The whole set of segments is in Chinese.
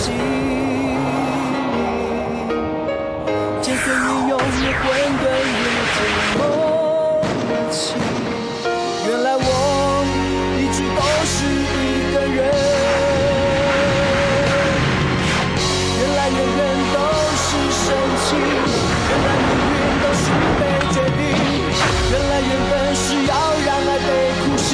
息。渐层你用你混沌与寂寞的气，原来我一直都是一个人，原来人人都是深情，原来命运都是被决定，原来缘分是要让爱被哭醒。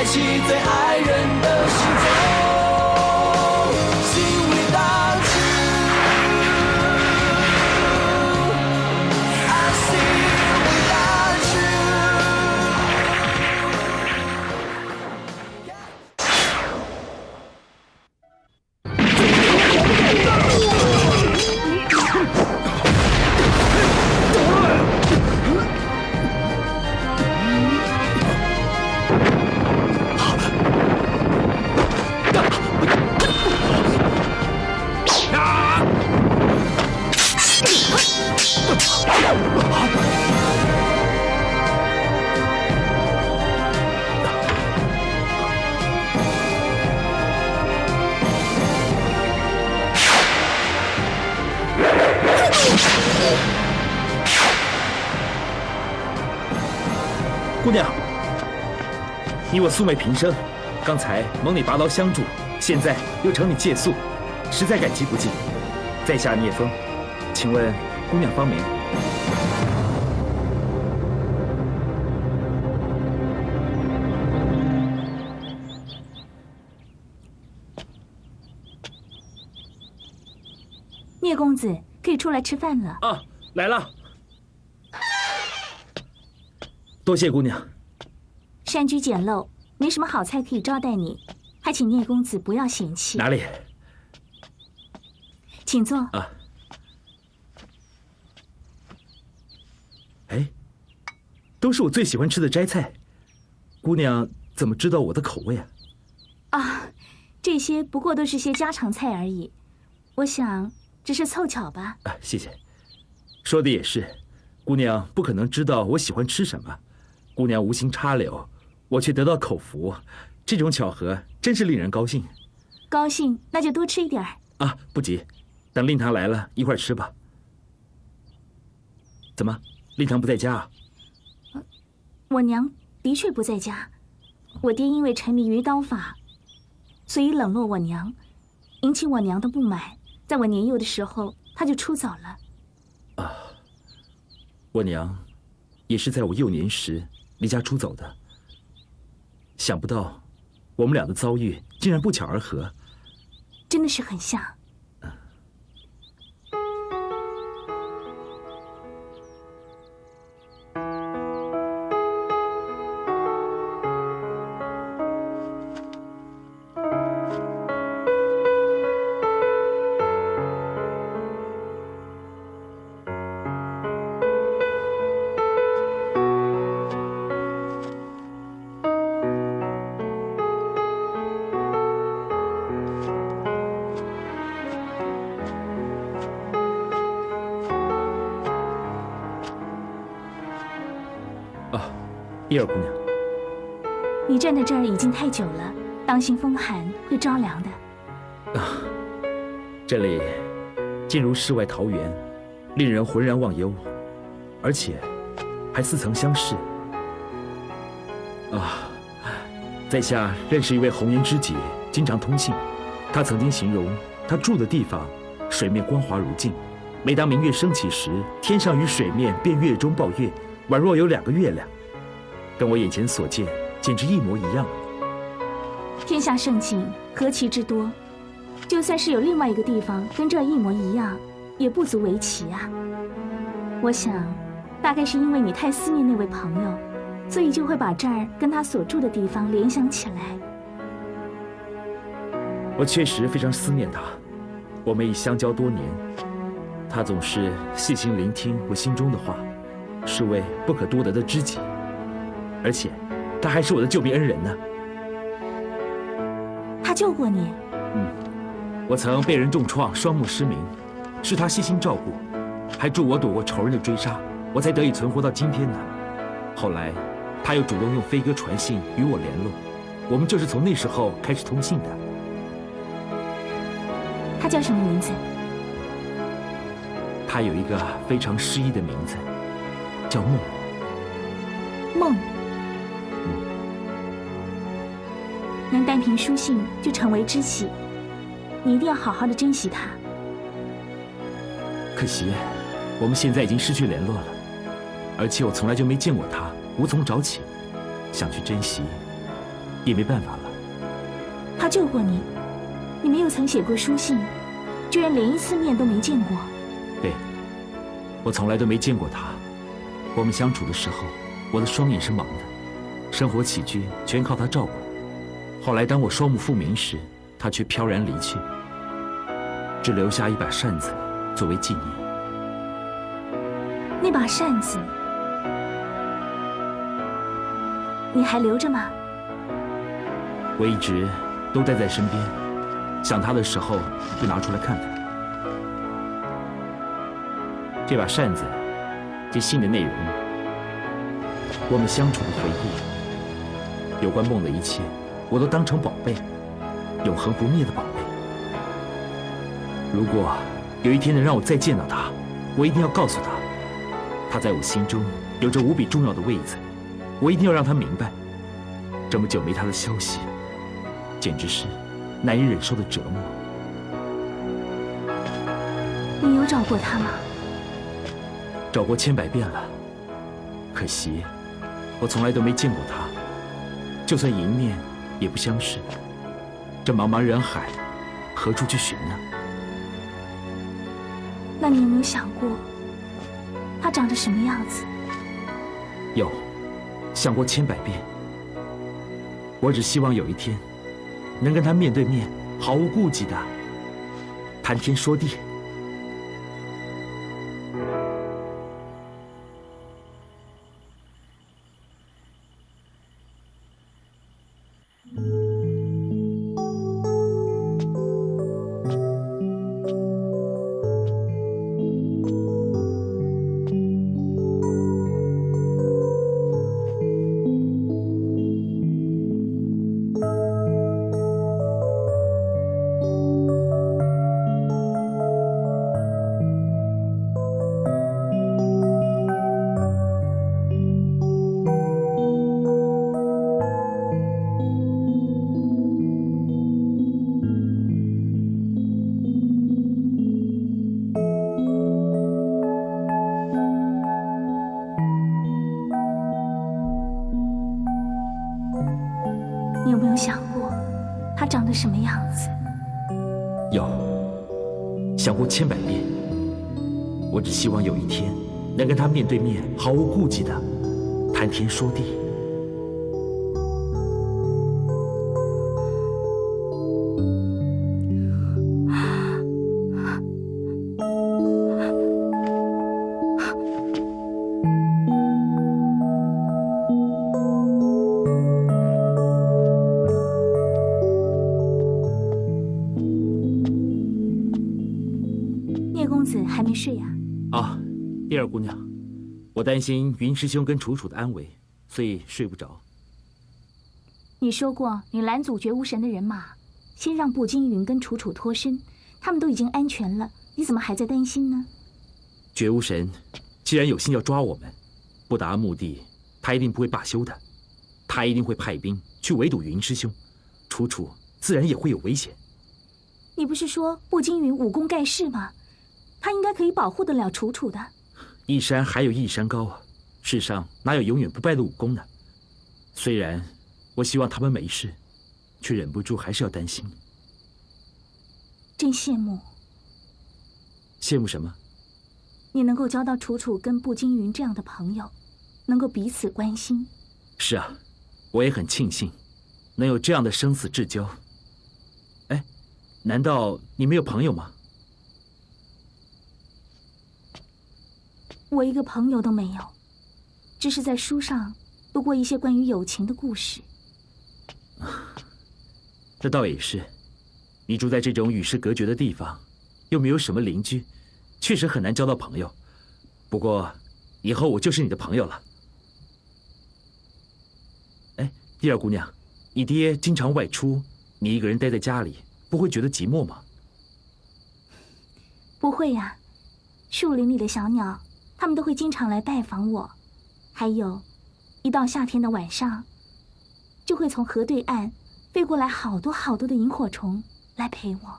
起最爱人的心中，心 without you，I see without姑娘，你我素昧平生，刚才蒙你拔刀相助，现在又承你借宿，实在感激不尽。在下聂风，请问姑娘芳名？聂公子，可以出来吃饭了。啊，来了。多谢姑娘。山居简陋，没什么好菜可以招待你，还请聂公子不要嫌弃。哪里？请坐。啊。哎，都是我最喜欢吃的斋菜，姑娘怎么知道我的口味啊？啊，这些不过都是些家常菜而已，我想只是凑巧吧。啊，谢谢。说的也是，姑娘不可能知道我喜欢吃什么。姑娘无心插柳，我却得到口福，这种巧合真是令人高兴。高兴，那就多吃一点儿。啊，不急，等令堂来了，一块儿吃吧。怎么，令堂不在家啊？我娘的确不在家，我爹因为沉迷于刀法，所以冷落我娘，引起我娘的不满。在我年幼的时候，他就出走了。啊，我娘也是在我幼年时离家出走的。想不到我们俩的遭遇竟然不巧而合，真的是很像。叶儿姑娘，你站在这儿已经太久了，当心风寒会着凉的。啊，这里竟如世外桃源，令人浑然忘忧，而且还似曾相识。啊，在下认识一位红颜知己，经常通信。他曾经形容他住的地方水面光滑如镜，每当明月升起时，天上与水面便月中抱月，宛若有2个月亮。跟我眼前所见简直一模一样。天下盛景何其之多，就算是有另外一个地方跟这儿一模一样，也不足为奇啊。我想，大概是因为你太思念那位朋友，所以就会把这儿跟他所住的地方联想起来。我确实非常思念他，我们已相交多年，他总是细心聆听我心中的话，是位不可多得的知己，而且他还是我的救命恩人呢。他救过你？我曾被人重创，双目失明，是他悉心照顾，还助我躲过仇人的追杀，我才得以存活到今天呢。后来，他又主动用飞鸽传信与我联络，我们就是从那时候开始通信的。他叫什么名字？他有一个非常诗意的名字，叫梦。梦。能单凭书信就成为知己，你一定要好好的珍惜他。可惜，我们现在已经失去联络了，而且我从来就没见过他，无从找起，想去珍惜，也没办法了。他救过你，你们又曾写过书信，居然连一次面都没见过。对，我从来都没见过他。我们相处的时候，我的双眼是盲的，生活起居全靠他照顾。后来当我双目复明时，他却飘然离去，只留下一把扇子作为纪念。那把扇子你还留着吗？我一直都带在身边，想他的时候就拿出来看看。这把扇子，这信的内容，我们相处的回忆，有关梦的一切，我都当成宝贝，永恒不灭的宝贝。如果有一天能让我再见到他，我一定要告诉他，他在我心中有着无比重要的位子。我一定要让他明白，这么久没他的消息，简直是难以忍受的折磨。你有找过他吗？找过千百遍了，可惜我从来都没见过他，就算迎面也不相识。这茫茫人海，何处去寻呢？那你有没有想过，他长着什么样子？有，想过千百遍。我只希望有一天，能跟他面对面，毫无顾忌的谈天说地。你有没有想过，他长得什么样子？有，想过千百遍。我只希望有一天，能跟他面对面，毫无顾忌的谈天说地。公子还没睡呀？啊，第二姑娘，我担心云师兄跟楚楚的安危，所以睡不着。你说过你拦阻绝无神的人马，先让步惊云跟楚楚脱身，他们都已经安全了，你怎么还在担心呢？绝无神既然有心要抓我们，不达目的，他一定不会罢休的。他一定会派兵去围堵云师兄，楚楚自然也会有危险。你不是说步惊云武功盖世吗？他应该可以保护得了楚楚的。一山还有一山高，世上哪有永远不败的武功呢？虽然我希望他们没事，却忍不住还是要担心。真羡慕。羡慕什么？你能够交到楚楚跟步惊云这样的朋友，能够彼此关心。是啊，我也很庆幸，能有这样的生死至交。哎，难道你没有朋友吗？我一个朋友都没有，只是在书上读过一些关于友情的故事。这倒也是，你住在这种与世隔绝的地方，又没有什么邻居，确实很难交到朋友。不过，以后我就是你的朋友了。哎，第二姑娘，你爹经常外出，你一个人待在家里，不会觉得寂寞吗？不会呀，树林里的小鸟，它们都会经常来拜访我。还有，一到夏天的晚上，就会从河对岸飞过来好多好多的萤火虫来陪我。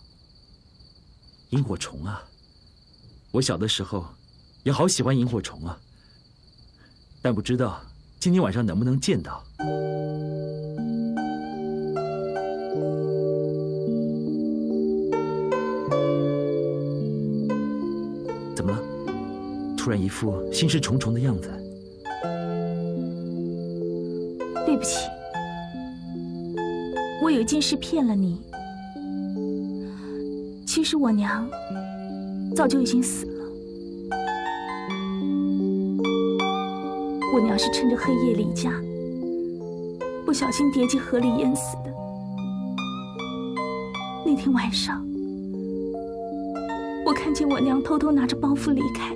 萤火虫啊，我小的时候也好喜欢萤火虫啊，但不知道今天晚上能不能见到。怎么了？突然一副心事重重的样子。对不起，我有一件事骗了你。其实我娘早就已经死了。我娘是趁着黑夜离家，不小心跌进河里淹死的。那天晚上，我看见我娘偷偷拿着包袱离开，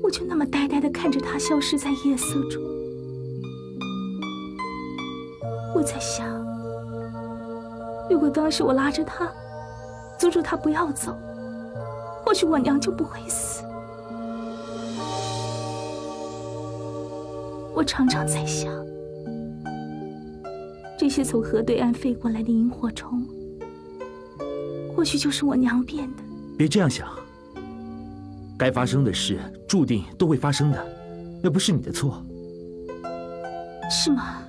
我就那么呆呆地看着她消失在夜色中。我在想，如果当时我拉着她，阻止她不要走，或许我娘就不会死。我常常在想，这些从河对岸飞过来的萤火虫，或许就是我娘变的。别这样想，该发生的事注定都会发生的，那不是你的错。是吗？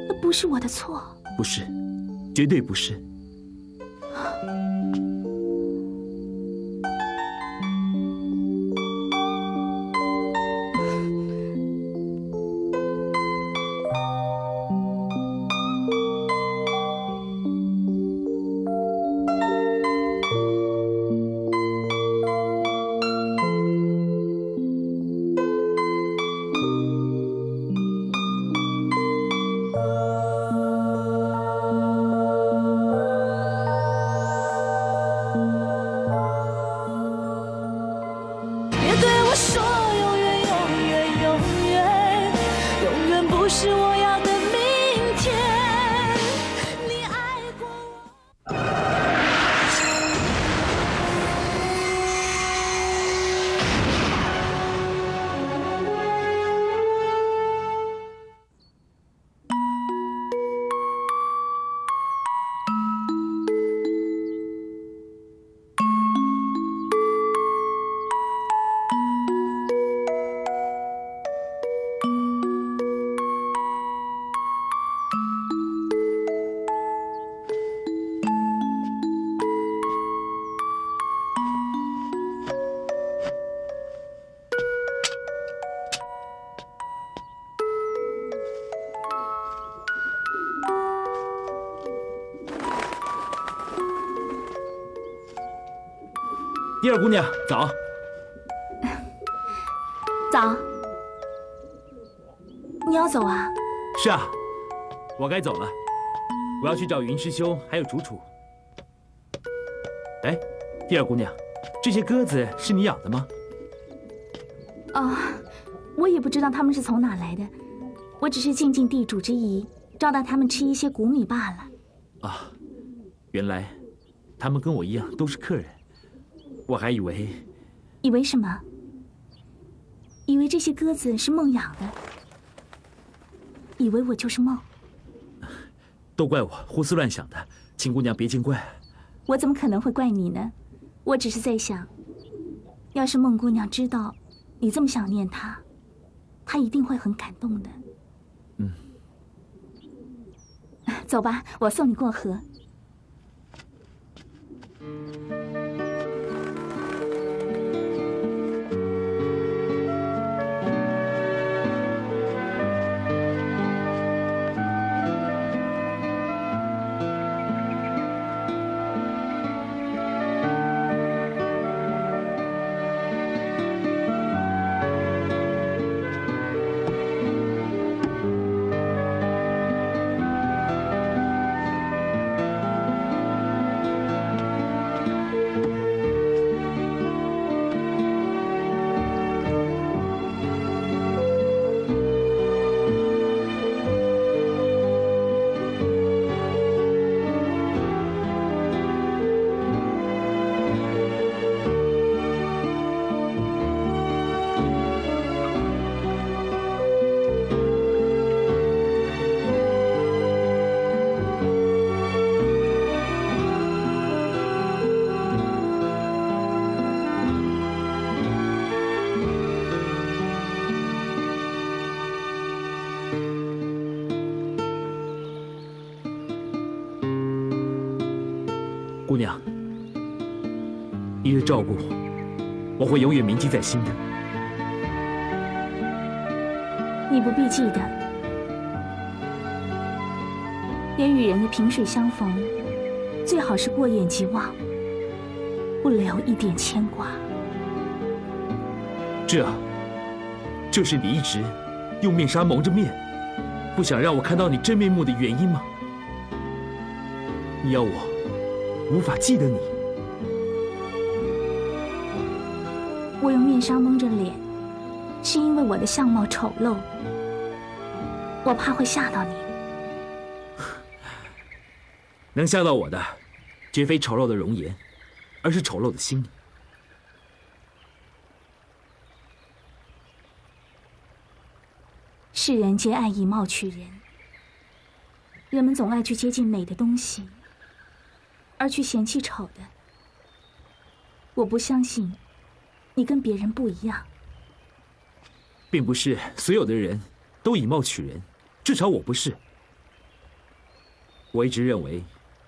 那不是我的错。不是，绝对不是。第二姑娘，早。早。你要走啊？是啊，我该走了。我要去找云师兄还有楚楚。哎，第二姑娘，这些鸽子是你养的吗？哦，我也不知道它们是从哪来的，我只是尽尽地主之谊，招待它们吃一些谷米罢了。啊，原来他们跟我一样都是客人。我还以为……以为什么？以为这些鸽子是梦养的，以为我就是梦。都怪我胡思乱想的，请姑娘别见怪。我怎么可能会怪你呢？我只是在想，要是孟姑娘知道你这么想念她，她一定会很感动的。嗯，走吧，我送你过河。姑娘，你的照顾，我会永远铭记在心的。你不必记得，人与人的萍水相逢，最好是过眼即忘，不留一点牵挂。这是你一直用面纱蒙着面，不想让我看到你真面目的原因吗？你要我无法记得你？我用面纱蒙着脸，是因为我的相貌丑陋，我怕会吓到你。能吓到我的，绝非丑陋的容颜，而是丑陋的心。世人皆爱以貌取人，人们总爱去接近美的东西，而去嫌弃丑的。我不相信你跟别人不一样。并不是所有的人都以貌取人，至少我不是。我一直认为，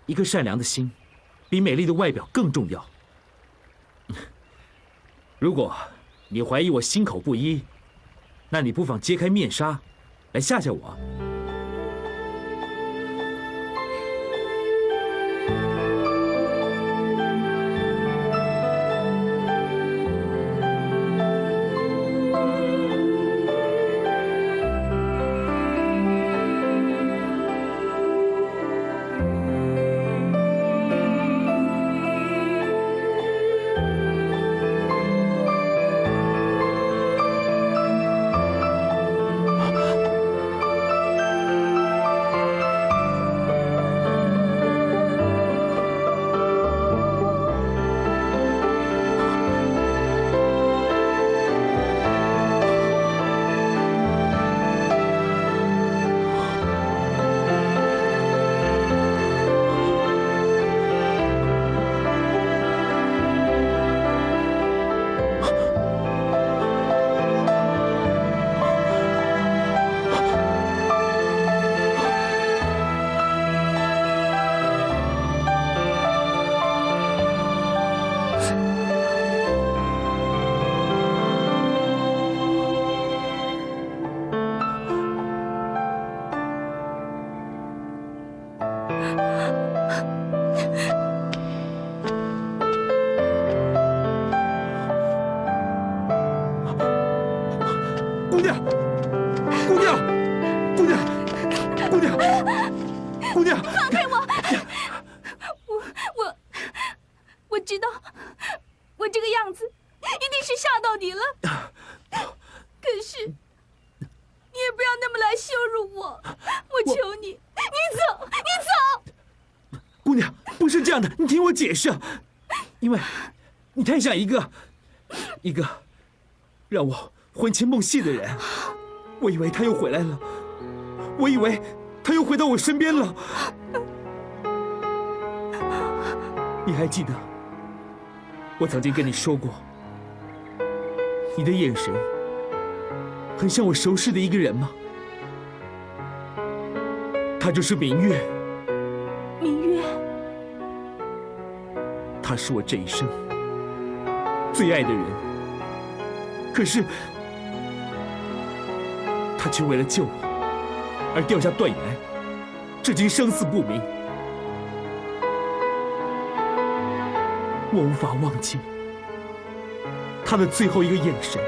一颗善良的心，比美丽的外表更重要。如果你怀疑我心口不一，那你不妨揭开面纱，来吓吓我。姑娘，姑娘，姑娘，姑娘，姑娘，放开我！我知道，我这个样子一定是吓到你了。可是，你也不要那么来羞辱我，我求你，你走，你走！姑娘，不是这样的，你听我解释。因为，你太像一个让我魂牵梦系的人，我以为他又回来了，我以为他又回到我身边了。你还记得我曾经跟你说过，你的眼神很像我熟识的一个人吗？他就是明月。他是我这一生最爱的人，可是他却为了救我而掉下断崖，至今生死不明。我无法忘记他的最后一个眼神，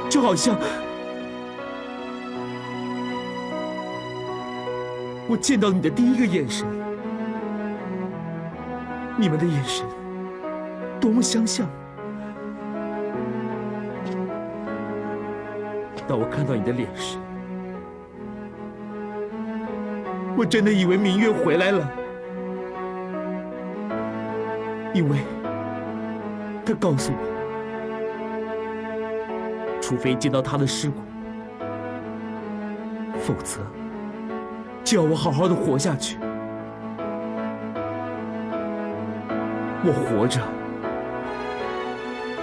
就好像我见到你的第一个眼神。你们的眼神多么相像。当我看到你的脸时，我真的以为明月回来了，因为他告诉我，除非见到他的尸骨，否则就要我好好的活下去。我活着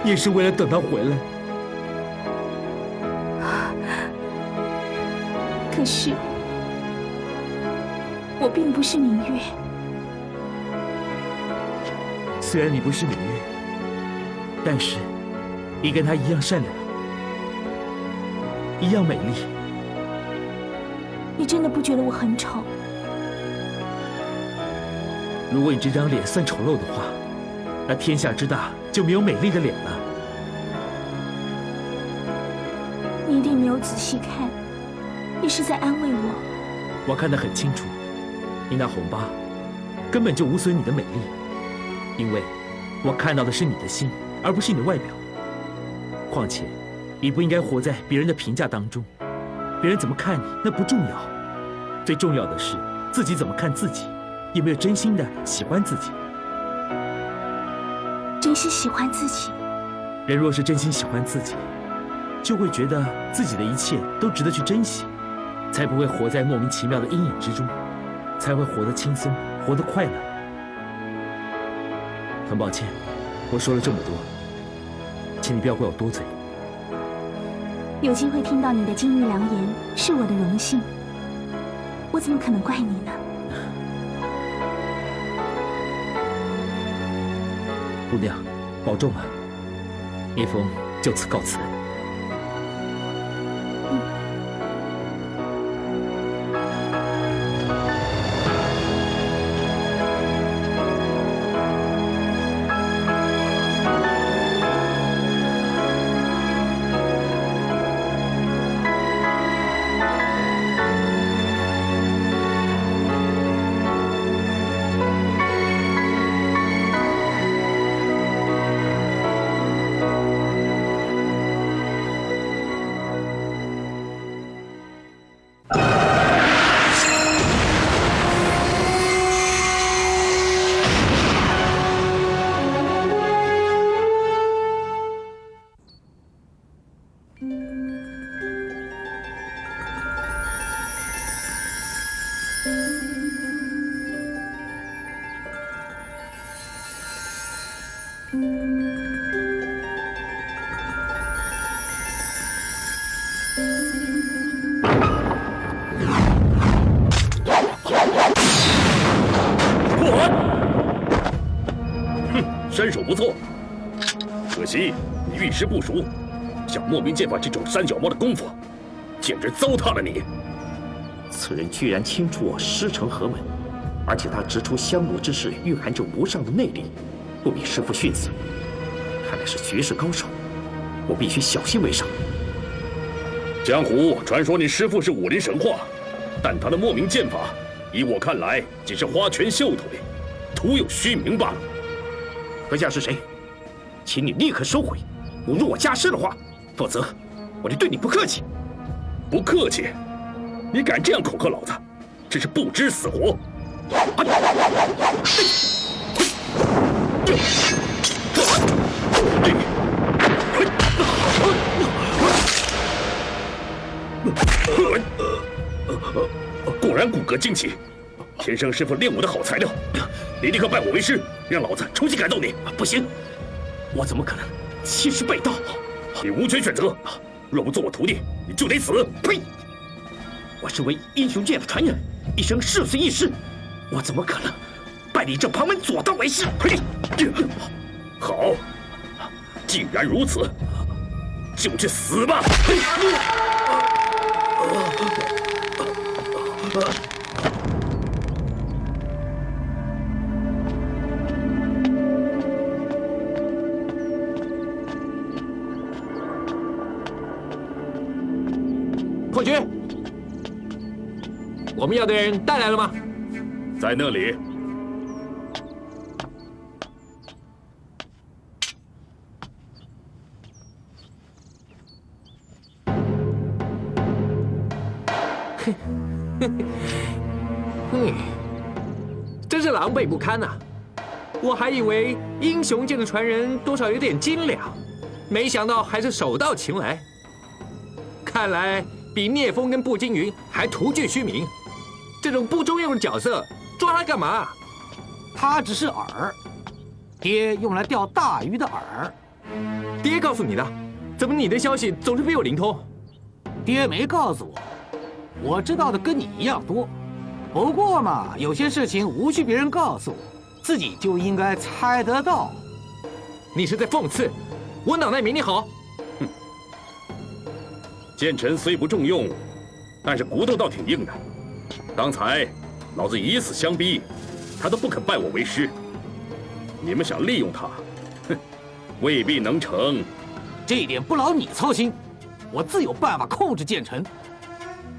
也是为了等他回来。可是我并不是明月。虽然你不是明月，但是你跟他一样善良，一样美丽。你真的不觉得我很丑？如果你这张脸算丑陋的话，那天下之大就没有美丽的脸了。你一定没有仔细看，你是在安慰我。我看得很清楚，你那红疤根本就无损你的美丽，因为我看到的是你的心，而不是你的外表。况且，你不应该活在别人的评价当中，别人怎么看你那不重要，最重要的是自己怎么看自己，有没有真心的喜欢自己。真心喜欢自己。人若是真心喜欢自己，就会觉得自己的一切都值得去珍惜，才不会活在莫名其妙的阴影之中，才会活得轻松，活得快乐。很抱歉，我说了这么多，请你不要怪我多嘴。有机会听到你的金玉良言，是我的荣幸。我怎么可能怪你呢？姑娘，保重啊！叶枫就此告辞。身手不错，可惜你遇事不熟，像莫名剑法这种三脚猫的功夫，简直糟蹋了你。此人居然清楚我师承何门，而且他直出香炉之势蕴含着无上的内力，不比师父逊色。看来是绝世高手，我必须小心为上。江湖传说你师父是武林神话，但他的莫名剑法，依我看来，仅是花拳绣腿，徒有虚名罢了。阁下是谁？请你立刻收回，侮辱我家师的话，否则我就对你不客气。不客气？你敢这样恐吓老子，真是不知死活！果然骨骼惊奇，天生师傅练武的好材料。你立刻拜我为师，让老子重新改造你。不行，我怎么可能欺师背道？你无权选择，若不做我徒弟，你就得死！呸！我身为英雄剑的传人，一生誓死一师，我怎么可能拜拜你这旁门左道为师。嘿，好，既然如此，就去死吧！破局，我们要的人带来了吗？在那里。真是狼狈不堪呐！我还以为英雄界的传人多少有点斤两，没想到还是手到擒来。看来比聂风跟步惊云还徒具虚名。这种不中用的角色，抓他干嘛？他只是饵，爹用来钓大鱼的饵。爹告诉你的？怎么你的消息总是比我灵通？爹没告诉我，我知道的跟你一样多。不过嘛，有些事情无需别人告诉我，自己就应该猜得到。你是在讽刺我脑袋没你好？哼，剑臣虽不重用，但是骨头倒挺硬的。刚才老子以死相逼，他都不肯拜我为师。你们想利用他，哼，未必能成。这一点不劳你操心，我自有办法控制剑臣。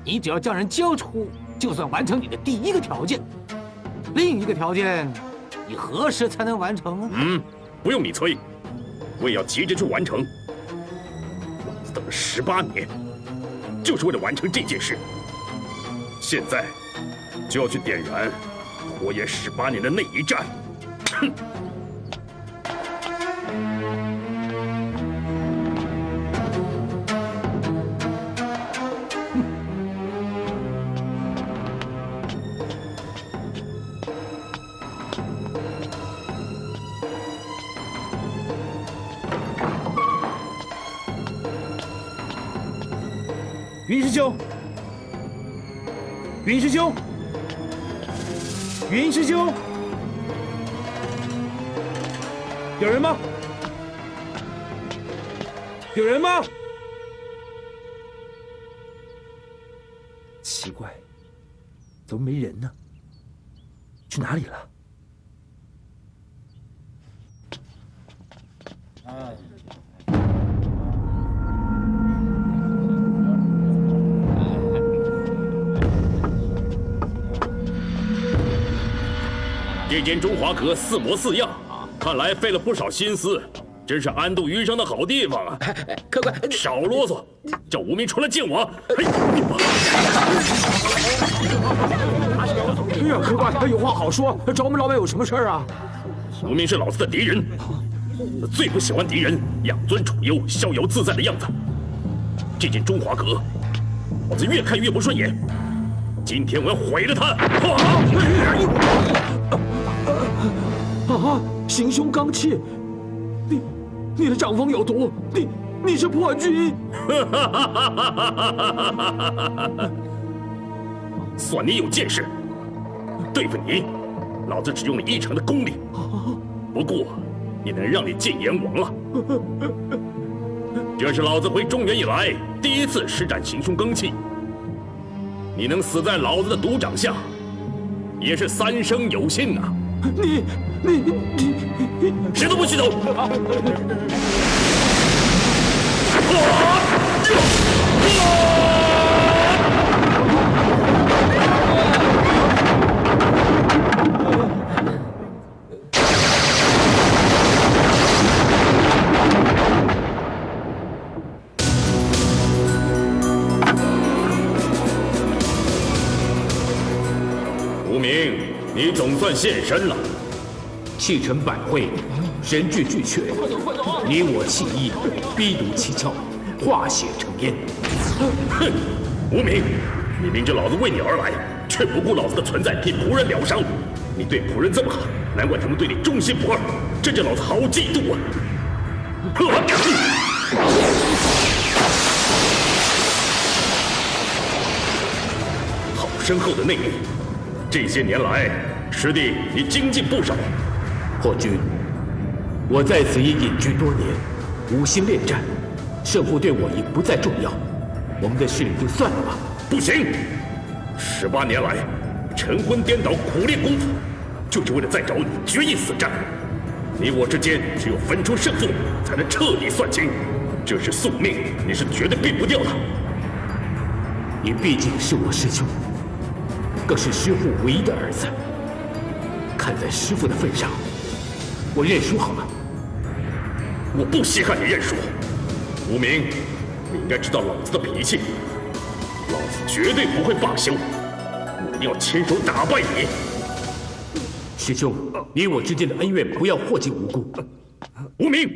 你只要将人交出，就算完成你的第一个条件。另一个条件，你何时才能完成啊？不用你催，我也要急着去完成。老子等了18年，就是为了完成这件事。现在就要去点燃拖延18年的那一战。哼！云师兄，云师兄，云师兄，有人吗？有人吗？奇怪，怎么没人呢？去哪里了？这间中华阁4模4样，看来费了不少心思，真是安度余生的好地方啊！客官，少啰嗦，叫无名出来见我！嘿，哎呀，客官，有话好说，找我们老板有什么事啊？无名是老子的敌人，最不喜欢敌人养尊处优、逍遥自在的样子。这间中华阁，老子越看越不顺眼。今天我要毁了他！啊！行凶刚气，你的掌风有毒，你是破军！算你有见识，对付你，老子只用了1成的功力，不过也能让你见阎王了。这是老子回中原以来第一次施展行凶罡气，你能死在老子的独掌下，也是3生有幸啊！你，谁都不许走！无名，你总算现身了。气沉百会，神志俱确，你我弃医，逼毒七窍，化血成烟。哼，无名，你明知老子为你而来，却不顾老子的存在替仆人疗伤。你对仆人这么好，难怪他们对你忠心不二，这叫老子好嫉妒啊！好深厚的内力，这些年来师弟，你精进不少。破军，我在此已隐居多年，无心恋战，胜负对我已不再重要。我们的事就算了吧。不行，18年来，晨昏颠倒，苦练功夫，就是为了再找你决一死战。你我之间只有分出胜负，才能彻底算清。这是宿命，你是绝对避不掉的。你毕竟是我师兄，更是师父唯一的儿子。看在师父的份上，我认输好了。我不稀罕你认输，无名，你应该知道老子的脾气，老子绝对不会罢休，我一定要亲手打败你。师兄，你我之间的恩怨不要祸及无辜。无名，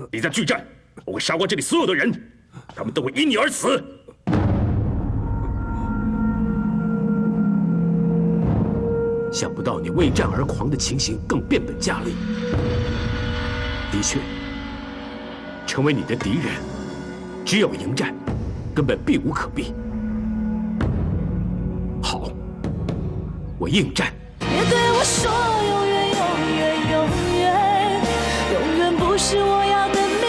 你在拒战，我会杀光这里所有的人，他们都会因你而死。想不到你为战而狂的情形更变本加厉。的确，成为你的敌人，只有迎战，根本避无可避。好，我应战。别对我说永远，永远，永远，永远不是我要的明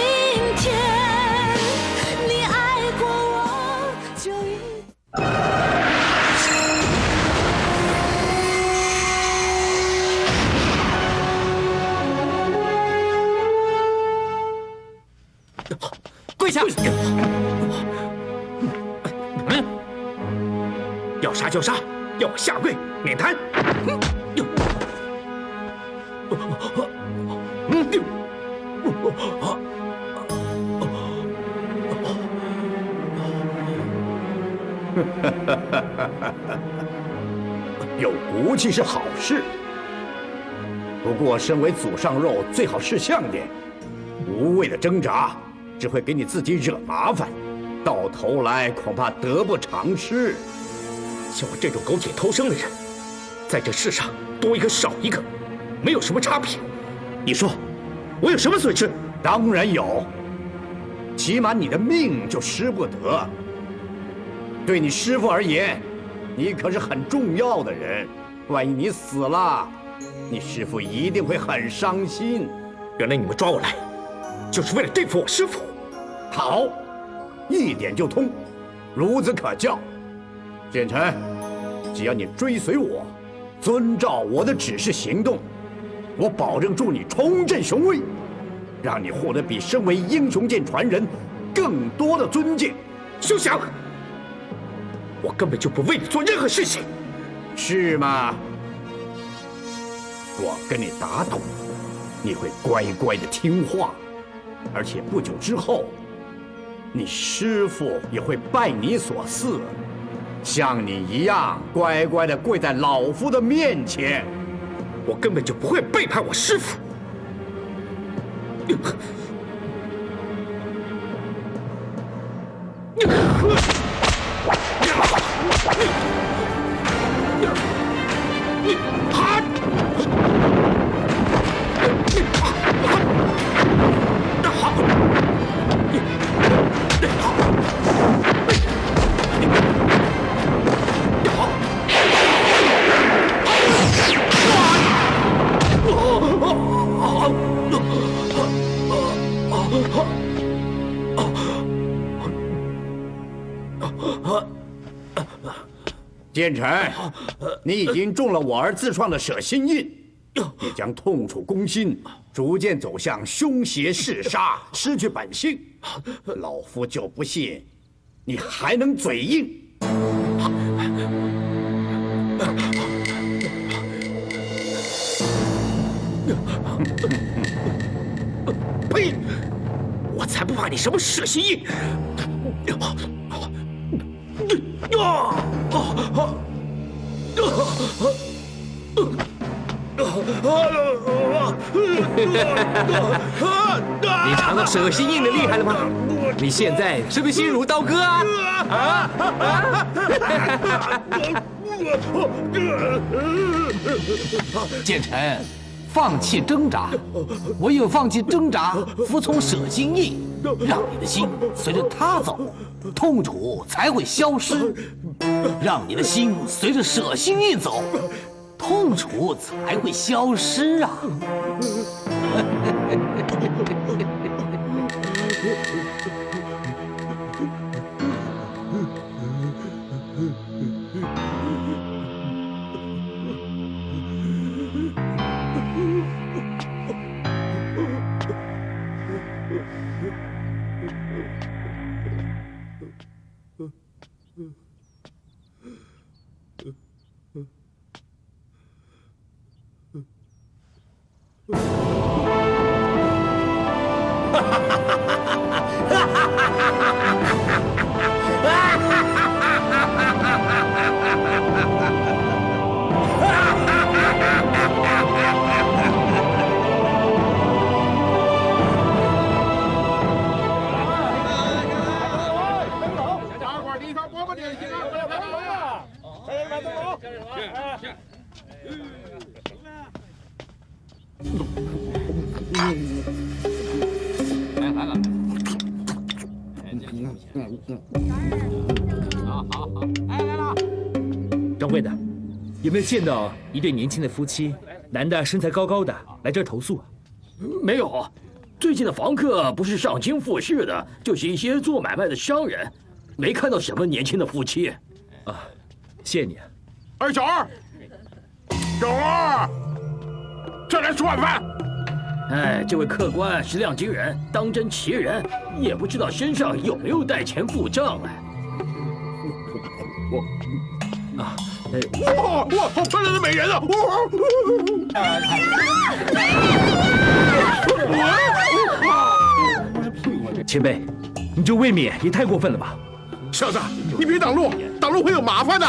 天。你爱过我，就跪下！要杀就杀，要我下跪免谈。有骨气是好事，不过身为祖上肉，最好识相点。无谓的挣扎，只会给你自己惹麻烦，到头来恐怕得不偿失。像我这种苟且偷生的人，在这世上多一个少一个，没有什么差别。你说，我有什么损失？当然有，起码你的命就失不得。对你师父而言，你可是很重要的人，万一你死了，你师父一定会很伤心。原来你们抓我来，就是为了对付我师父。好，一点就通，孺子可教。简臣，只要你追随我，遵照我的指示行动，我保证助你重振雄威，让你获得比身为英雄剑传人更多的尊敬。休想！我根本就不为你做任何事情。是吗？我跟你打赌，你会乖乖的听话，而且不久之后，你师父也会拜你所赐，像你一样乖乖的跪在老夫的面前。我根本就不会背叛我师父。剑臣，你已经中了我儿自创的舍心印，你将痛楚攻心，逐渐走向凶邪嗜杀，失去本性。老夫就不信你还能嘴硬。呸！我才不怕你什么舍心印！你尝到舍心印的厉害了吗？你现在是不是心如刀割啊？剑臣，放弃挣扎，唯有放弃挣扎，服从舍心印，让你的心随着他走，痛楚才会消失。让你的心随着舍心印走，痛楚才会消失啊！掌柜的，有没有见到一对年轻的夫妻？男的身材高高的，来这儿投诉啊？没有，最近的房客不是上京复市的，就是一些做买卖的商人，没看到什么年轻的夫妻。啊，谢谢你啊。哎，小二，小二，这来吃晚饭。哎，这位客官识量惊人，当真奇人，也不知道身上有没有带钱付账哎。哇，好漂亮的美人啊！前辈，你这未免也太过分了吧！小子，你别挡路，挡路会有麻烦的。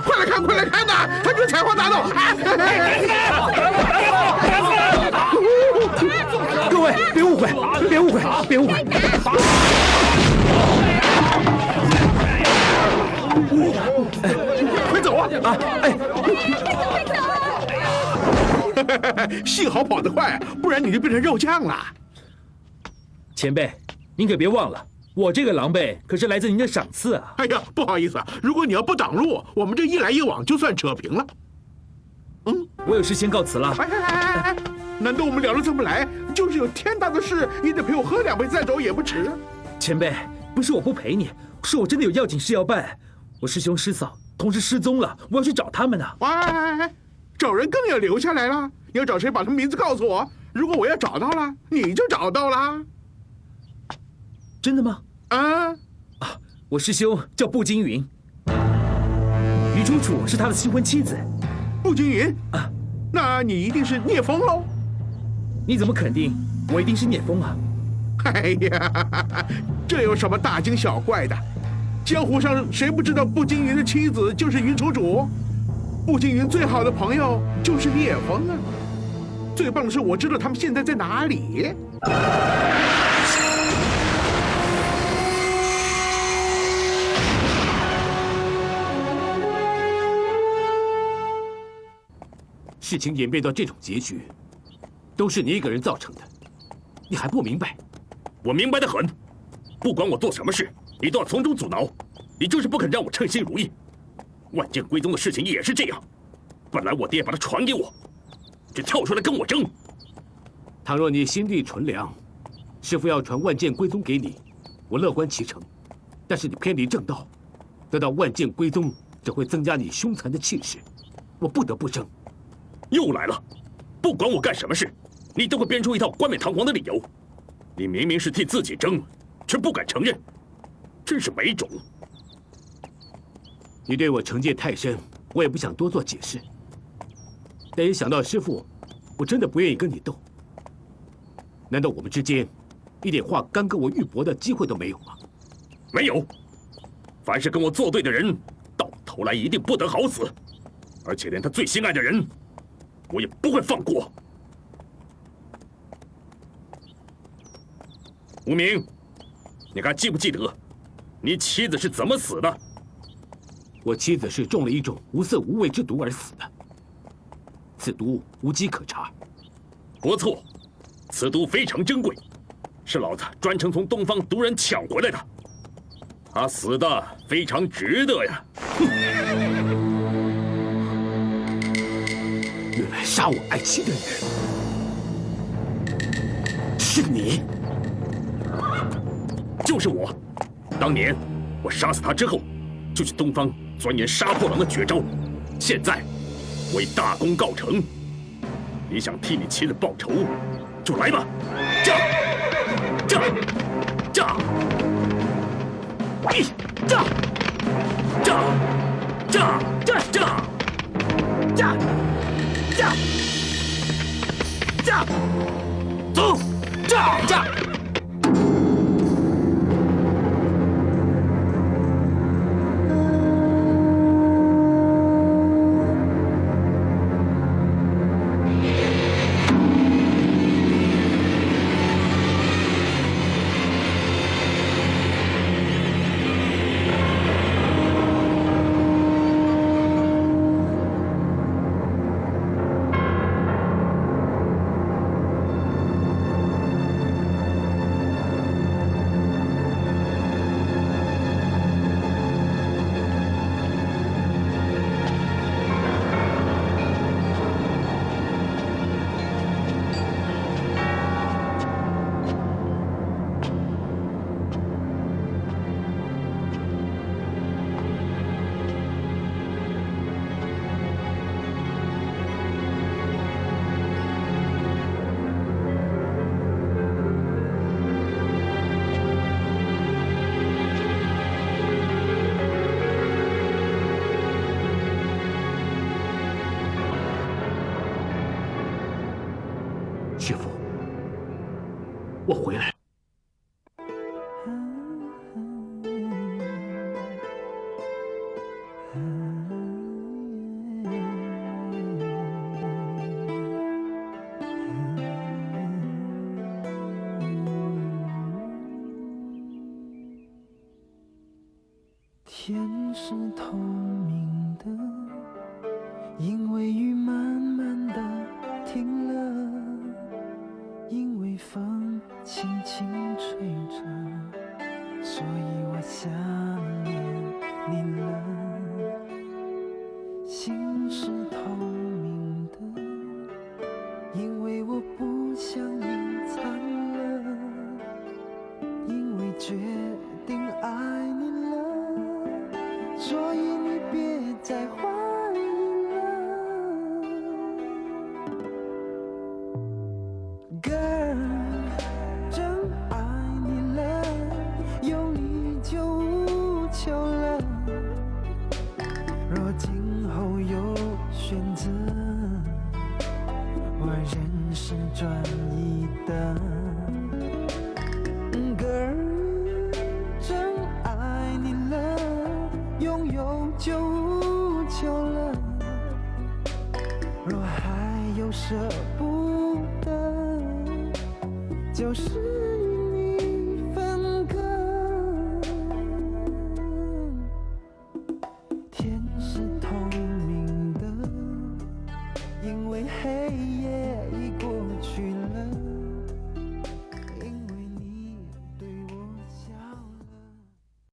快来看，快来看呐！他就是采花大盗！各位别误会，别误会，别误会！快走啊！啊，哎，幸好跑得快，不然你就变成肉酱了。前辈，您可别忘了，我这个狼狈可是来自您的赏赐啊！哎呀，不好意思啊，如果你要不挡路，我们这一来一往就算扯平了。我有事先告辞了。哎，难道我们聊得这么来，就是有天大的事，你得陪我喝2杯再走也不迟。前辈，不是我不陪你，是我真的有要紧事要办。我师兄师嫂同时失踪了，我要去找他们呢。哎，找人更要留下来了。你要找谁？把他们名字告诉我。如果我要找到了，你就找到了。真的吗？啊，我师兄叫步惊云，于楚楚是他的新婚妻子。步惊云啊，那你一定是聂风喽？你怎么肯定我一定是聂风啊？哎呀，这有什么大惊小怪的？江湖上谁不知道步惊云的妻子就是云楚楚？步惊云最好的朋友就是聂风啊！最棒的是，我知道他们现在在哪里。事情演变到这种结局，都是你一个人造成的，你还不明白？我明白得很，不管我做什么事，你都要从中阻挠，你就是不肯让我称心如意。万剑归宗的事情也是这样，本来我爹把它传给我，却跳出来跟我争。倘若你心地纯良，师父要传万剑归宗给你，我乐观其成。但是你偏离正道，得到万剑归宗，只会增加你凶残的气势，我不得不争。又来了，不管我干什么事，你都会编出一套冠冕堂皇的理由。你明明是替自己争，却不敢承认，真是没种。你对我成见太深，我也不想多做解释。但一想到师父，我真的不愿意跟你斗。难道我们之间一点话干戈我玉帛的机会都没有吗？没有，凡是跟我作对的人，到头来一定不得好死，而且连他最心爱的人，我也不会放过。无名，你还记不记得，你妻子是怎么死的？我妻子是中了一种无色无味之毒而死的，此毒无机可查。不错，此毒非常珍贵，是老子专程从东方毒人抢回来的。他死的非常值得呀！杀我爱妻的人是你，就是我。当年我杀死他之后，就去东方钻研杀破狼的绝招。现在我已大功告成，你想替你妻子报仇，就来吧！炸！炸！炸！炸！炸！炸！炸！炸！炸！炸！炸！走！炸！炸！师父，我回来了。天是透明的，因为雨慢慢的停了，因为风轻轻吹着，所以我想念你了。心是透明的，因为我不想隐藏了，因为决定爱你了，所以你别再怀疑了。Girl， 真爱你了，有你就无求了。若今后有选择，我仍是专一的。Girl， 真爱你了，拥有就无求了。若还有舍不得，就是